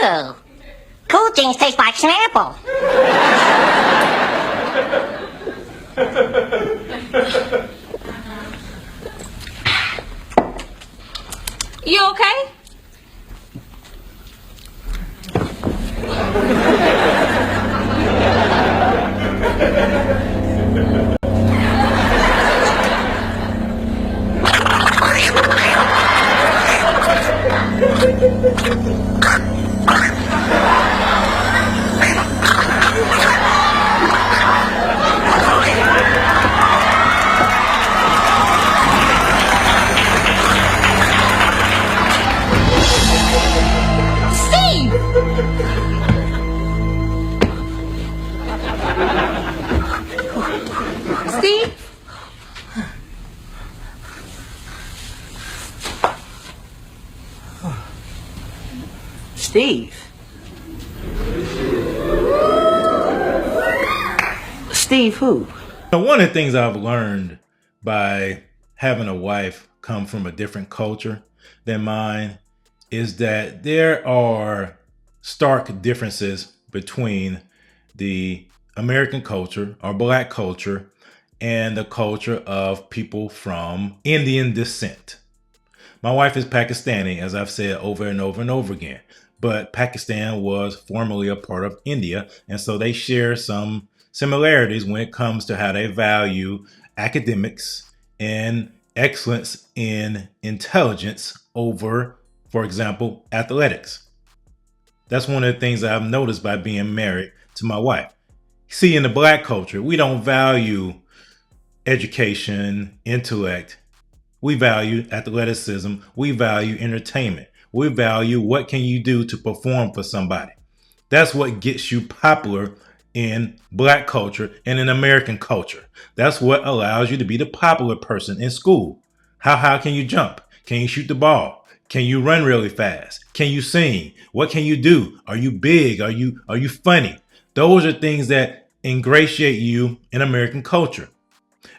Ew. Cool things taste like Snapple. You okay? Steve? Steve? Steve who? Now, one of the things I've learned by having a wife come from a different culture than mine is that there are stark differences between the American culture or Black culture and the culture of people from Indian descent. My wife is Pakistani, as I've said over and over and over again, but Pakistan was formerly a part of India, and so they share some similarities when it comes to how they value academics and excellence in intelligence over, for example, athletics. That's one of the things that I've noticed by being married to my wife. See, in the Black culture, we don't value education, intellect. We value athleticism. We value entertainment. We value what can you do to perform for somebody. That's what gets you popular in Black culture and in American culture. That's what allows you to be the popular person in school. How high can you jump? Can you shoot the ball? Can you run really fast? Can you sing? What can you do? Are you big? Are you funny? Those are things that ingratiate you in American culture.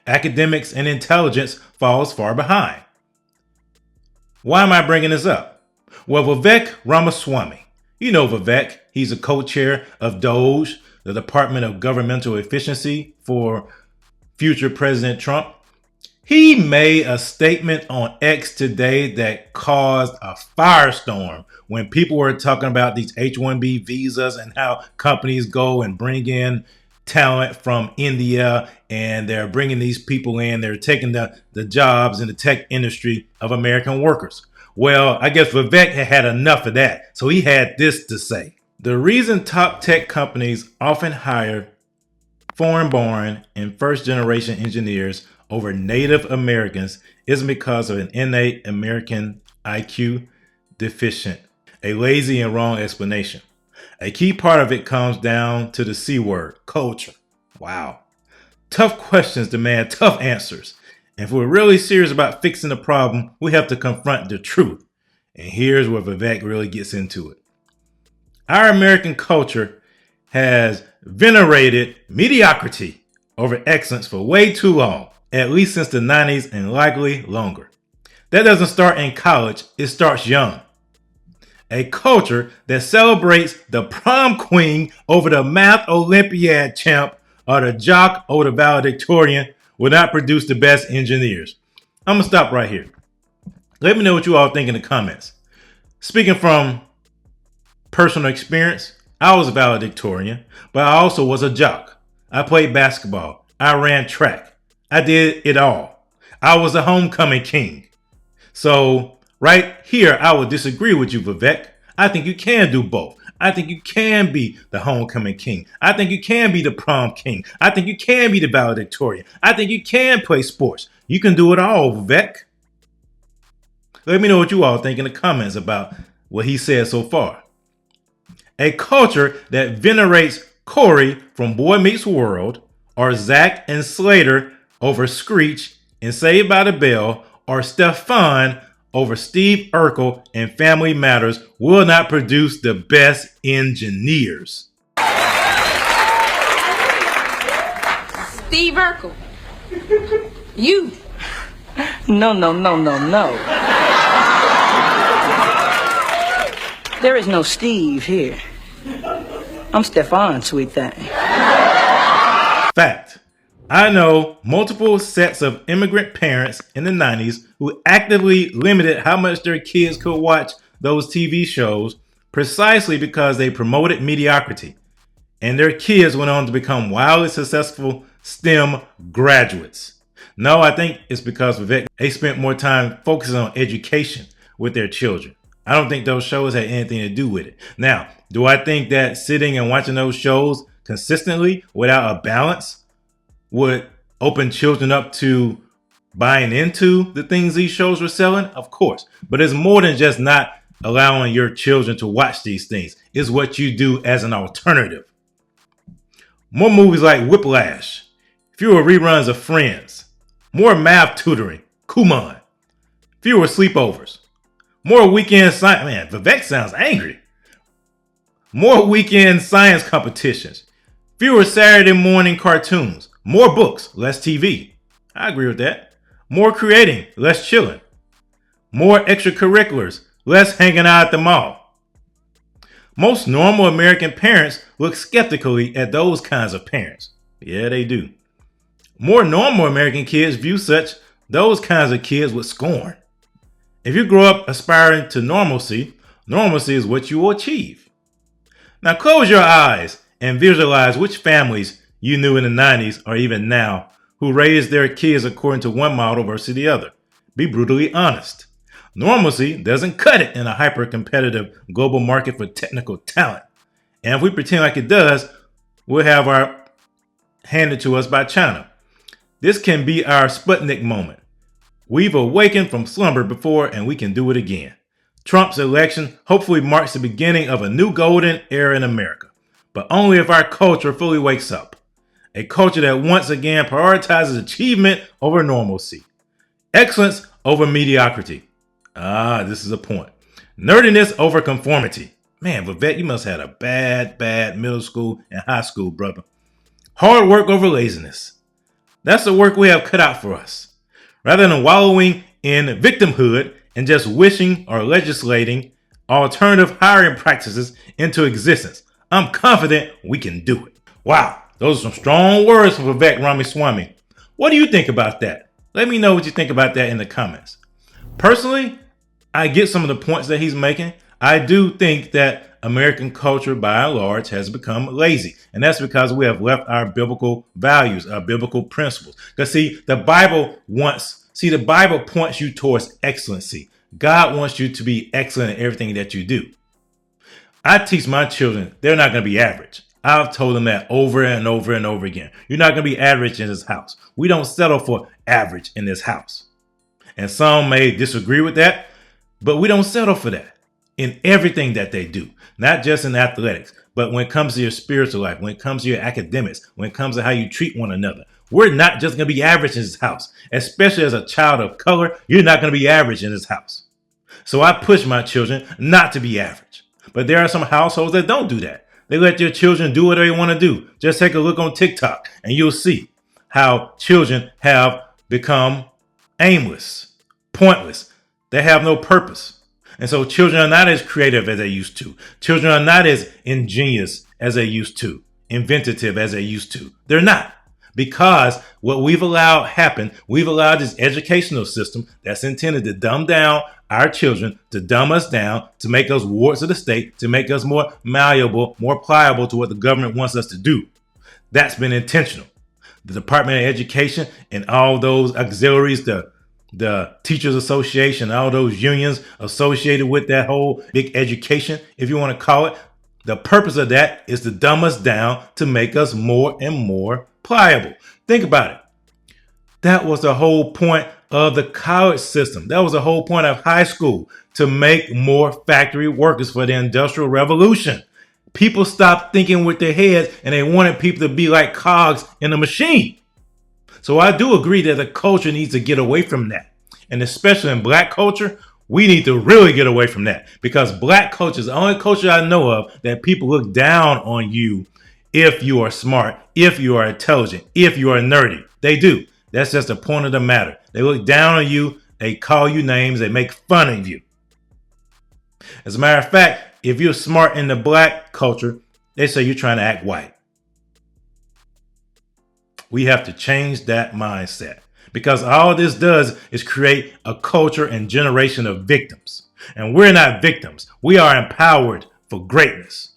Academics and intelligence falls far behind. Why am I bringing this up? Well, Vivek Ramaswamy. You know Vivek. He's a co-chair of doge, the Department of Governmental Efficiency for future President Trump. He made a statement on X today that caused a firestorm when people were talking about these H-1B visas and how companies go and bring in talent from India, and they're bringing these people in. They're taking the jobs in the tech industry of American workers. Well, I guess Vivek had enough of that. So he had this to say. The reason top tech companies often hire foreign-born and first-generation engineers over Native Americans isn't because of an innate American IQ deficient, a lazy and wrong explanation. A key part of it comes down to the C word, culture. Wow. Tough questions demand tough answers. And if we're really serious about fixing the problem, we have to confront the truth. And here's where Vivek really gets into it. Our American culture has venerated mediocrity over excellence for way too long, at least since the 90s and likely longer. That doesn't start in college, it starts young. A culture that celebrates the prom queen over the math Olympiad champ or the jock over the valedictorian will not produce the best engineers. I'm going to stop right here. Let me know what you all think in the comments. Speaking from personal experience, I was a valedictorian, but I also was a jock. I played basketball. I ran track. I did it all. I was a homecoming king. So right here, I would disagree with you, Vivek. I think you can do both. I think you can be the homecoming king. I think you can be the prom king. I think you can be the valedictorian. I think you can play sports. You can do it all, Vivek. Let me know what you all think in the comments about what he said so far. A culture that venerates Corey from Boy Meets World or Zach and Slater over Screech and Saved by the Bell or Stefan over Steve Urkel and Family Matters will not produce the best engineers. Steve Urkel. You. No. There is no Steve here. I'm Stefan, sweet thing. Fact. I know multiple sets of immigrant parents in the 90s who actively limited how much their kids could watch those TV shows precisely because they promoted mediocrity. And their kids went on to become wildly successful STEM graduates. No, I think it's because Vivek, they spent more time focusing on education with their children. I don't think those shows had anything to do with it. Now, do I think that sitting and watching those shows consistently without a balance would open children up to buying into the things these shows were selling? Of course. But it's more than just not allowing your children to watch these things. It's what you do as an alternative. More movies like Whiplash, fewer reruns of Friends, more math tutoring, Kumon, fewer sleepovers, more weekend science. Man, Vivek sounds angry. More weekend science competitions, fewer Saturday morning cartoons, more books, less TV. I agree with that. More creating, less chilling. More extracurriculars, less hanging out at the mall. Most normal American parents look skeptically at those kinds of parents. Yeah, they do. More normal American kids view those kinds of kids with scorn. If you grow up aspiring to normalcy, normalcy is what you will achieve. Now close your eyes and visualize which families you knew in the 90s or even now who raised their kids according to one model versus the other. Be brutally honest. Normalcy doesn't cut it in a hyper-competitive global market for technical talent. And if we pretend like it does, we'll have our handed to us by China. This can be our Sputnik moment. We've awakened from slumber before and we can do it again. Trump's election hopefully marks the beginning of a new golden era in America, but only if our culture fully wakes up. A culture that once again prioritizes achievement over normalcy, excellence over mediocrity. This is a point. Nerdiness over conformity. Man, Vivek, you must have had a bad middle school and high school, brother. Hard work over laziness. That's the work we have cut out for us. Rather than wallowing in victimhood and just wishing or legislating alternative hiring practices into existence, I'm confident we can do it. Wow, those are some strong words from Vivek Ramaswamy. What do you think about that? Let me know what you think about that in the comments. Personally, I get some of the points that he's making. I do think that American culture, by and large, has become lazy. And that's because we have left our biblical values, our biblical principles. Because the Bible points you towards excellency. God wants you to be excellent in everything that you do. I teach my children they're not going to be average. I've told them that over and over and over again. You're not going to be average in this house. We don't settle for average in this house. And some may disagree with that, but we don't settle for that in everything that they do, not just in athletics, but when it comes to your spiritual life, when it comes to your academics, when it comes to how you treat one another. We're not just going to be average in this house, especially as a child of color. You're not going to be average in this house. So I push my children not to be average. But there are some households that don't do that. They let their children do whatever they want to do. Just take a look on TikTok and you'll see how children have become aimless, pointless. They have no purpose. And so children are not as creative as they used to. Children are not as ingenious as they used to, inventive as they used to. They're not. Because what we've allowed happen, we've allowed this educational system that's intended to dumb down our children, to dumb us down, to make us wards of the state, to make us more malleable, more pliable to what the government wants us to do. That's been intentional. The Department of Education and all those auxiliaries, the Teachers Association, all those unions associated with that whole big education, if you want to call it, the purpose of that is to dumb us down to make us more and more pliable. Think about it. That was the whole point of the college system. That was the whole point of high school, to make more factory workers for the Industrial Revolution. People stopped thinking with their heads and they wanted people to be like cogs in a machine. So I do agree that the culture needs to get away from that. And especially in Black culture, we need to really get away from that, because Black culture is the only culture I know of that people look down on you if you are smart, if you are intelligent, if you are nerdy. They do. That's just the point of the matter. They look down on you. They call you names. They make fun of you. As a matter of fact, if you're smart in the black culture, they say you're trying to act white. We have to change that mindset, because all this does is create a culture and generation of victims. And we're not victims. We are empowered for greatness.